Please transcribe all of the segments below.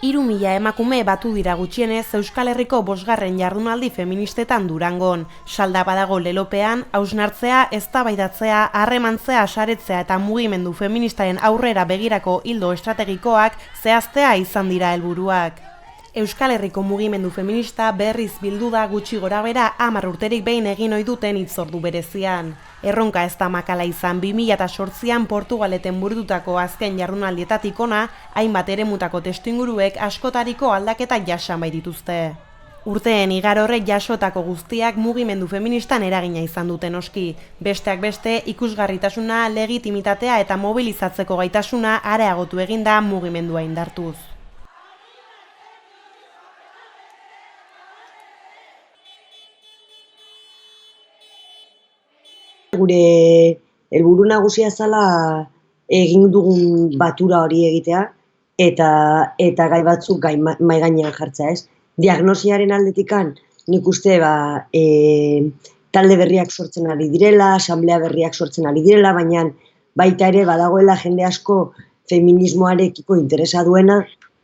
3.000 emakume batu dira gutxienez Euskal Herriko 5. jardunaldi feministetan Durangon. Salda badago lelopean, hausnartzea, eztabaidatzea, harremantzea, saretzea eta mugimendu feministaren aurrera begirako ildo estrategikoak zehaztea izan dira helburuak. Euskal Herriko mugimendu feminista berriz bildu da gutxi gorabehera 10 urterik behin egin ohi duten hitzordu berezian. Erronka ez da makala izan 2008an Portugaleten burututako azken jardunaldietatik hona, hainbat eremutako testuinguruek askotariko aldaketak jasan baitituzte. Urteen igaro horrek jasotako guztiak mugimendu feministan eragina izan duten noski. Besteak beste, ikusgarritasuna, legitimitatea eta mobilizatzeko gaitasuna areagotu eginda mugimendua indartuz. Gure helburu nagusia zela egin dugun batura hori egitea eta gai batzuk mahai gainean jartzea, ez? Diagnosiaren aldetikan nik uste talde berriak sortzen ari direla, asamblea berriak sortzen ari direla, baina baita ere badagoela jende asko feminismoarekiko interesa duena,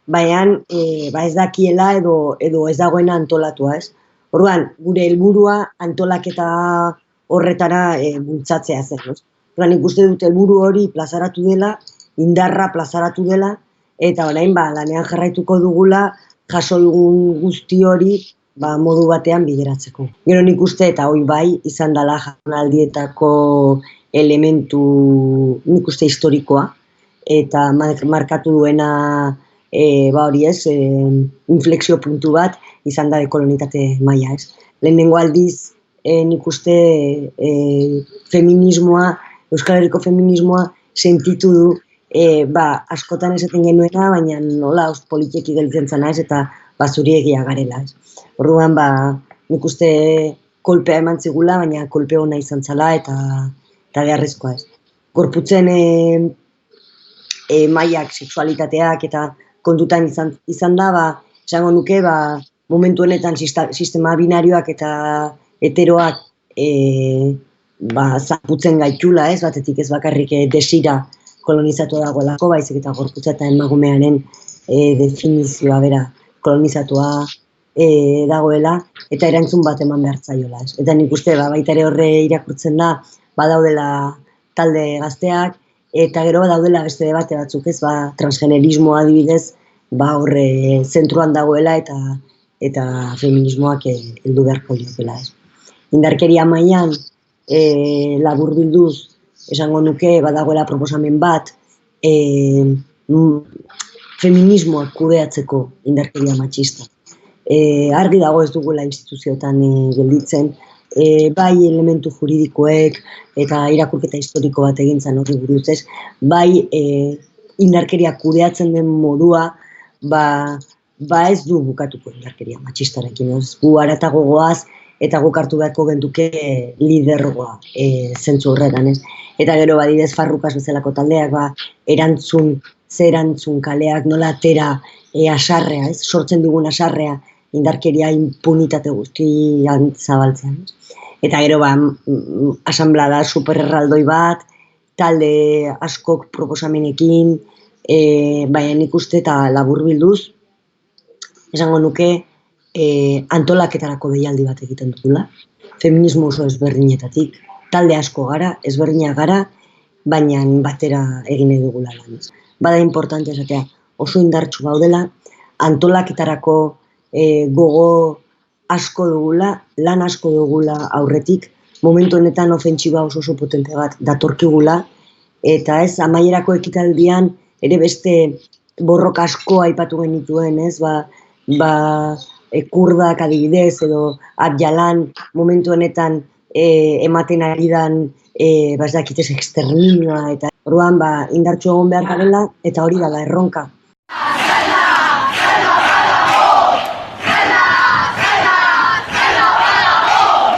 baina ez dakiela edo ez dagoena antolatua, ez? Orduan, gure helburua antolaketa horretara bultzatzea zen. Orduan, nik uste dut helburu hori plazaratu dela, indarra plazaratu dela, eta orain lanean jarraituko dugula jaso dugun guzti hori modu batean bideratzeko. Gero nik uste eta hori bai izan dela jardunaldietako elementu nik uste historikoa, eta markatu duena hori ez, inflexio puntu bat izan da dekolonitate maila, ez. Lehenengo aldiz nik uste feminismoa, Euskal Herriko feminismoa sentitu du askotan esaten genuena, baina nola politieki gelditzen zana ez, eta zuriegia garela ez. Orduan, nik uste kolpea eman zigula, baina kolpe ona izan zala eta beharrezkoa ez. Gorputzen mailak, sexualitateak eta kontutan izan da, esango nuke, momentu honetan sistema binarioak eta heteroak zaputzen gaitula ez, batetik ez bakarrik desira kolonizatu dagoelako, baizik eta gorputza eta emakumearen definizioa bera kolonizatua dagoela, eta erantzun bat eman behar zaiola. Eta nik uste baita ere horre irakurtzen da, badaudela talde gazteak, eta gero badaudela beste debate batzuk ez, transgenerismoa adibidez, horre zentruan dagoela eta feminismoak heldu beharko liokela ez. Indarkeria mailan laburbilduz esango nuke badagoela proposamen bat feminismoak kudeatzeko indarkeria matxista. Argi dago ez dugula instituzioetan gelditzen, bai elementu juridikoek eta irakurketa historiko bat egin zen horri buruz ez, bai indarkeria kudeatzen den modua ez du bukatuko indarkeria matxistarekin. Gu haratago goaz eta guk hartu beharko genduke lidergoa zentzu horretan, ez? Eta gero badidez Farrukas bezalako taldeak, ze erantzun kaleak, nola atera asarrea, ez? Sortzen dugun asarrea, indarkeria impunitate guztian zabaltzean, ez? Eta gero asanblada supererraldoi bat, talde askok proposamenekin, baina nik uste eta laburbilduz, esango nuke, antolaketarako deialdi bat egiten dugula, feminismo oso ezberdinetatik, talde asko gara, ezberdinak gara, baina batera egin dugula lan. Bada importante esatea, oso indartsu gaudela, antolaketarako gogo asko dugula, lan asko dugula aurretik, momentu honetan ofentsiba oso potente bat datorkigula, eta ez, amaierako ekitaldian, ere beste borroka asko aipatu genituen, ez, kurdak adibidez edo Abjalan momentu honetan ematen ari dan ez dakitez exterminioa eta orduan indartsu egon behar garela eta hori da erronka.